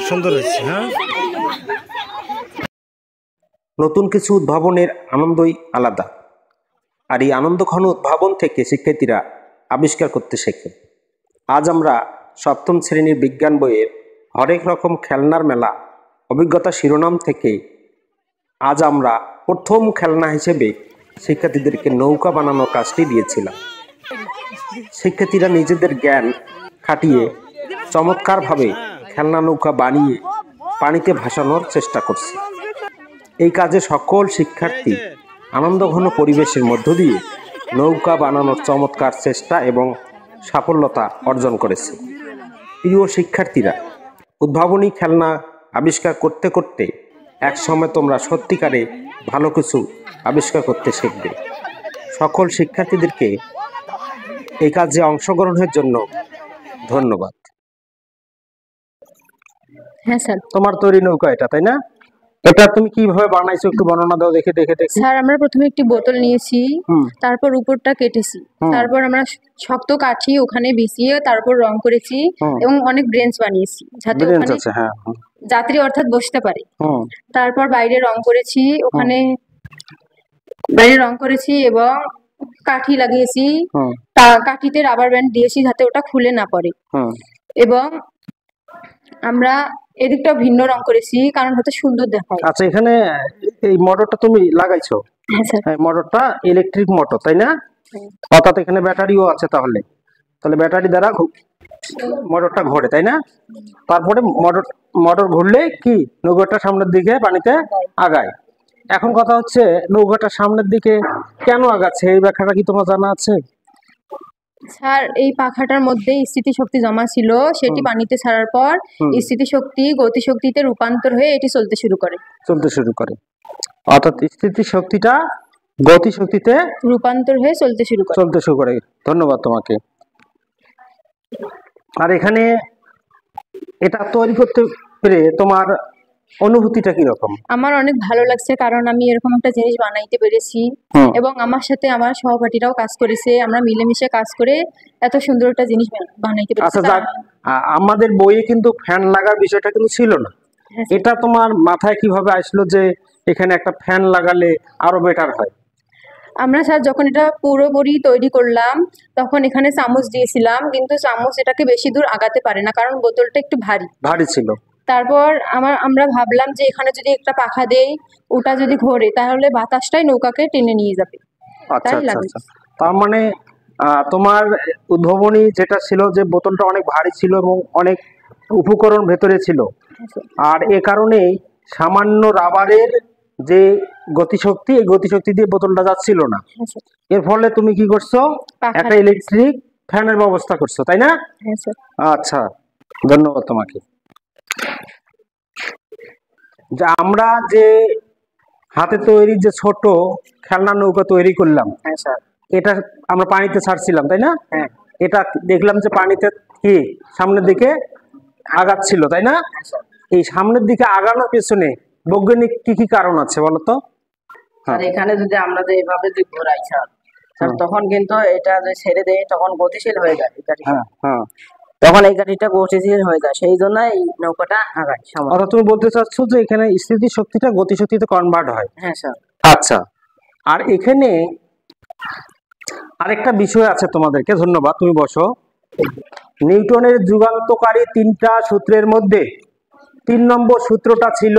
সুন্দর হয়েছে। হ্যাঁ, নতুন কিছু উদ্ভাবনের আনন্দই আলাদা। আর এই আনন্দঘন উদ্ভাবন থেকে শিক্ষার্থীরা আবিষ্কার করতে শেখে। আজ আমরা সপ্তম শ্রেণীর বিজ্ঞান বইয়ের হরেক রকম খেলনার মেলা অভিজ্ঞতা শিরোনাম থেকে আজ আমরা প্রথম খেলনা হিসেবে শিক্ষার্থীদেরকে নৌকা বানানোর কাজটি দিয়েছিলাম। শিক্ষার্থীরা নিজেদের জ্ঞান খাটিয়ে চমৎকারভাবে খেলনা নৌকা বানিয়ে পানিতে ভাসানোর চেষ্টা করছে। এই কাজে সকল শিক্ষার্থী আনন্দঘন পরিবেশের মধ্য দিয়ে নৌকা বানানোর চমৎকার চেষ্টা এবং সাফল্যতা অর্জন করেছে। প্রিয় শিক্ষার্থীরা, উদ্ভাবনী খেলনা আবিষ্কার করতে করতে এক সময় তোমরা সত্যিকারে ভালো কিছু আবিষ্কার করতে শিখবে। সকল শিক্ষার্থীদেরকে এই কাজে অংশগ্রহণের জন্য ধন্যবাদ। হ্যাঁ স্যার। তোমার তৈরি নৌকা এটা, তাই না? এটা তুমি কিভাবে বানাইছো একটু বর্ণনা দাও দেখে। স্যার, আমরা প্রথমে একটি বোতল নিয়েছি, তারপর উপরটা কেটেছি, তারপর আমরা শক্ত কাঠি ওখানে বিছিয়ে তারপর রং করেছি এবং অনেক ব্রেঞ্চ বানিয়েছি যাতে ওখানে যাত্রী অর্থাৎ বসতে পারে। তারপর বাইরে রং করেছি, ওখানে বাইরে রং করেছি এবং কাঠি লাগিয়েছি, কাঠিতে রাবার ব্যান্ড দিয়েছি যাতে ওটা খুলে না পড়ে। এবং আমরা এদিকটা ভিন্ন রং করেছি কারণ হতে সুন্দর দেখায়। আচ্ছা, এখানে এই মোটরটা তুমি লাগাইছো? হ্যাঁ স্যার। মোটরটা ইলেকট্রিক মোটর, তাই না? অর্থাৎ এখানে ব্যাটারিও আছে। তাহলে ব্যাটারি দ্বারা মোটরটা ঘোরে, তাই না? তারপরে মোটর ঘুরলে কি নৌকাটা সামনের দিকে পানিতে আগায়। এখন কথা হচ্ছে নৌকাটা সামনের দিকে কেন আগাচ্ছে, এই ব্যাখ্যাটা কি তোমার জানা আছে? স্যার, এই পাখাটার মধ্যে স্থিতিশক্তি জমা ছিল, সেটি পানিতে ছাড়ার পর স্থিতিশক্তি গতিশক্তিতে রূপান্তর হয়ে এটি চলতে শুরু করে। অর্থাৎ স্থিতিশক্তিটা গতিশক্তিতে রূপান্তর হয়ে চলতে শুরু করে। ধন্যবাদ তোমাকে। আর এখানে এটা তৈরি করতে পেরে তোমার অনুভূতিটা কি রকম? আমার অনেক ভালো লাগছে, কারণ আমি এরকম একটা জিনিস বানাইতে পেরেছি এবং আমার সাথে আমার সহপাঠীরাও কাজ করেছে। আমরা মিলেমিশে কাজ করে এত সুন্দর একটা জিনিস বানাইতে পেরেছি। আচ্ছা, আমাদের বইয়ে কিন্তু ফ্যান লাগার বিষয়টা কিন্তু ছিল না। এটা তোমার মাথায় কিভাবে আসলো যে এখানে একটা ফ্যান লাগালে আরো বেটার হয়? আমরা স্যার যখন এটা পুরোপুরি তৈরি করলাম তখন এখানে চামচ দিয়েছিলাম, কিন্তু চামচ এটাকে বেশি দূর আগাতে পারে না কারণ বোতলটা একটু ভারী ছিল। তারপর আমরা ভাবলাম যে এখানে যদি একটা পাখা দেই, ওটা যদি ঘোরে তাহলে বাতাসটাই নৌকাকে টেনে নিয়ে যাবে। তার মানে তোমার উদ্ভাবনী যেটা ছিল যে বোতলটা অনেক ভারী ছিল এবং অনেক উপকরণ ভেতরে ছিল, আর এ কারণে সামান্য রাবারের যে গতিশক্তি, এই গতিশক্তি দিয়ে বোতলটা যাচ্ছিল না। এর ফলে তুমি কি করছো, একটা ইলেকট্রিক ফ্যানের ব্যবস্থা করছো, তাই না? আচ্ছা, ধন্যবাদ তোমাকে। যে আমরা যে হাতে তৈরি যে ছোট খেলনা নৌকা তৈরি করলাম, এটা আমরা পানিতে ছাড়ছিলাম, তাই না? এটা দেখলাম যে পানিতে কি সামনের দিকে আগাচ্ছিল, তাই না? এই সামনের দিকে আগানোর পেছনে বৈজ্ঞানিক কি কি কারণ আছে বলতো? এখানে যদি আমরা যে এভাবে যে ঘোরাই স্যার, তখন কিন্তু এটা যে ছেড়ে দেয় তখন গতিশীল হয়ে যায় তখন এই গাড়িটা গতিশীল হয়ে যায়, সেই জন্য এই নৌকাটা আগায়। অর্থাৎ তুমি বলতে চাচ্ছ যে এখানে স্থিতি শক্তিটা গতিশক্তিতে কনভার্ট হয়? হ্যাঁ স্যার। আচ্ছা, আর এখানে আরেকটা বিষয় আছে তোমাদেরকে, ধন্যবাদ, তুমি বসো। নিউটনের যুগান্তকারী 3টা সূত্রের মধ্যে 3 নম্বর সূত্রটা ছিল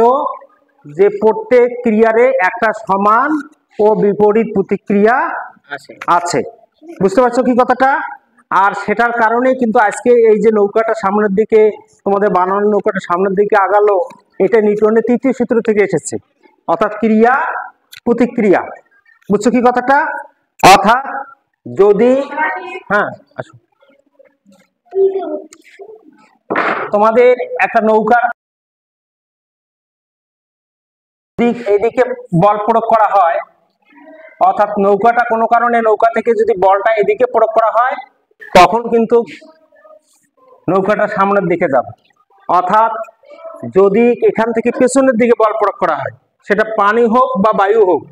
যে প্রত্যেক ক্রিয়ারে একটা সমান ও বিপরীত প্রতিক্রিয়া আছে। বুঝতে পারছো কি কথাটা? আর সেটার কারণে কিন্তু আজকে এই যে নৌকাটা সামনের দিকে, তোমাদের বানানো নৌকাটা সামনের দিকে আগালো, এটা নিউটনের 3য় সূত্র থেকে এসেছে, অর্থাৎ ক্রিয়া প্রতিক্রিয়া। বুঝছো কি কথাটা? অর্থাৎ যদি আসো, তোমাদের একটা নৌকার এদিকে বল প্রয়োগ করা হয়, অর্থাৎ নৌকাটা কোনো কারণে নৌকা থেকে যদি বলটা এদিকে প্রয়োগ করা হয় তখন কিন্তু নৌকাটা সামনের দিকে যাবে। অর্থাৎ যদি এখান থেকে পেছনের দিকে বল প্রয়োগ করা হয়, সেটা পানি হোক বা বায়ু হোক,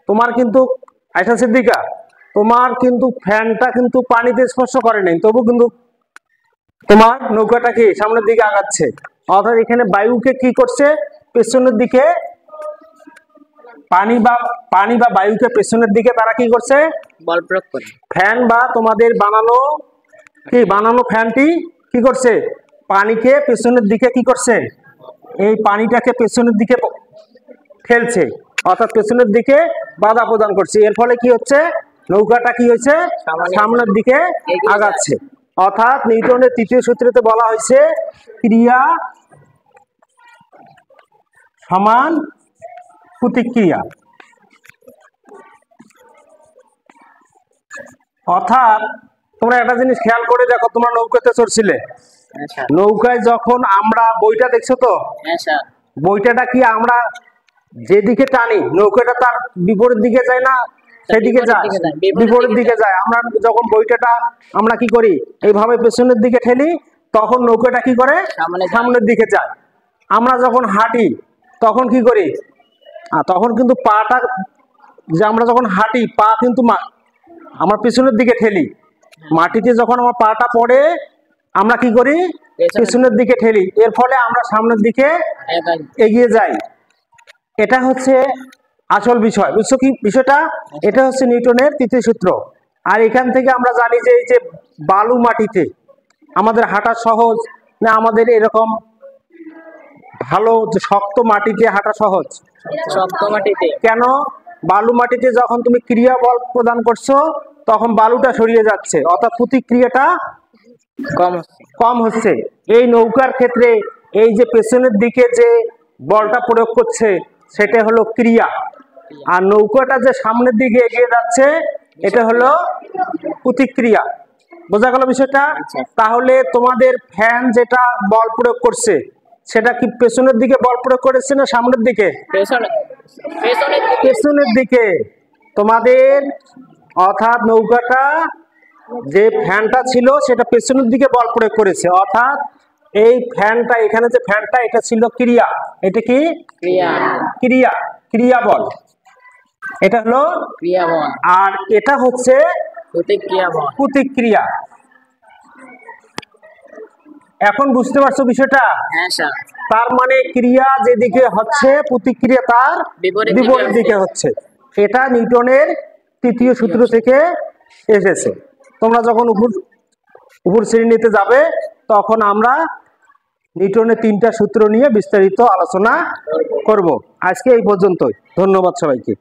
তোমার কিন্তু আয়শা সিদ্দিকা, তোমার কিন্তু ফ্যানটা কিন্তু পানিতে স্পর্শ করে নাই, তবু কিন্তু তোমার নৌকাটা কি সামনের দিকে আগাচ্ছে, অর্থাৎ এখানে বায়ুকে কি করছে, পেছনের দিকে পানি বা বায়ুকে পেছনের দিকে তারা কি করছে, বল প্রয়োগ করে। ফ্যান বা তোমাদের বানানো ফ্যানটি কি করছে, পানিকে পেছনের দিকে কি করছে, এই পানিটাকে পেছনের দিকে ঠেলছে, অর্থাৎ পেছনের দিকে বাধা প্রদান করছে। এর ফলে কি হচ্ছে, নৌকাটা কি হয়েছে, সামনের দিকে আগাচ্ছে। অর্থাৎ নিউটনের তৃতীয় সূত্রতে বলা হয়েছে ক্রিয়া সমান প্রতিক্রিয়া। অর্থাৎ তোমরা একটা জিনিস খেয়াল করে দেখো, তোমরা নৌকাতে চড়ছিলে, নৌকায় যখন আমরা বইটা দেখছো তো, বইটাটা কি আমরা যেদিকে টানি নৌকাটা তার বিপরীত দিকে যায় না, সেদিকে যায়, বিপরীত দিকে যায়। আমরা যখন বইটাটা আমরা কি করি, এইভাবে পেছনের দিকে ঠেলি, তখন নৌকাটা কি করে, সামনের দিকে যায়। আমরা যখন হাঁটি তখন কি করি, তখন কিন্তু পাটা, যে আমরা যখন হাঁটি পা কিন্তু আমার পেছনের দিকে ঠেলি, মাটিতে যখন আমার পাটা পড়ে আমরা কি করি, পেছনের দিকে ঠেলি। এর ফলে আমরা সামনের দিকে এগিয়ে যাই। এটা হচ্ছে আসল বিষয়, বুঝছো কি বিষয়টা? এটা হচ্ছে নিউটনের তৃতীয় সূত্র। আর এখান থেকে আমরা জানি যে এই যে বালু মাটিতে আমাদের হাঁটা সহজ না, আমাদের এরকম ভালো শক্ত মাটিতে হাঁটা সহজ? শক্ত মাটিতে। কেন? বালু মাটিতে যখন তুমি ক্রিয়া বল প্রদান করছো তখন বালুটা সরিয়ে যাচ্ছে, অর্থাৎ প্রতিক্রিয়াটা কম হচ্ছে। এই নৌকার ক্ষেত্রে এই যে পেছনের দিকে যে বলটা প্রয়োগ করছে সেটা হলো ক্রিয়া, আর নৌকাটা যে সামনের দিকে এগিয়ে যাচ্ছে এটা হলো প্রতিক্রিয়া। বোঝা গেল বিষয়টা? তাহলে তোমাদের ফ্যান যেটা বল প্রয়োগ করছে সেটা কি পেছনের দিকে বল প্রয়োগ করেছে না সামনের দিকে? পেছনের দিকে। তোমাদের অর্থাৎ নৌকাটা যে ফ্যানটা ছিল সেটা পেছনের দিকে বল প্রয়োগ করেছে, অর্থাৎ এই ফ্যানটা, এখানে যে ফ্যানটা এটা ছিল ক্রিয়া, এটা কি ক্রিয়া বল, এটা হলো ক্রিয়া বল, আর এটা হচ্ছে প্রতিক্রিয়া। এখন বুঝতে পারছো বিষয়টা? হ্যাঁ স্যার। তার মানে ক্রিয়া যেদিকে হচ্ছে প্রতিক্রিয়া তার বিপরীত দিকে হচ্ছে। এটা নিউটনের তৃতীয় সূত্র থেকে এসেছে। তোমরা যখন উপর শ্রেণীতে যাবে তখন আমরা নিউটনের 3টা সূত্র নিয়ে বিস্তারিত আলোচনা করব। আজকে এই পর্যন্তই। ধন্যবাদ সবাইকে।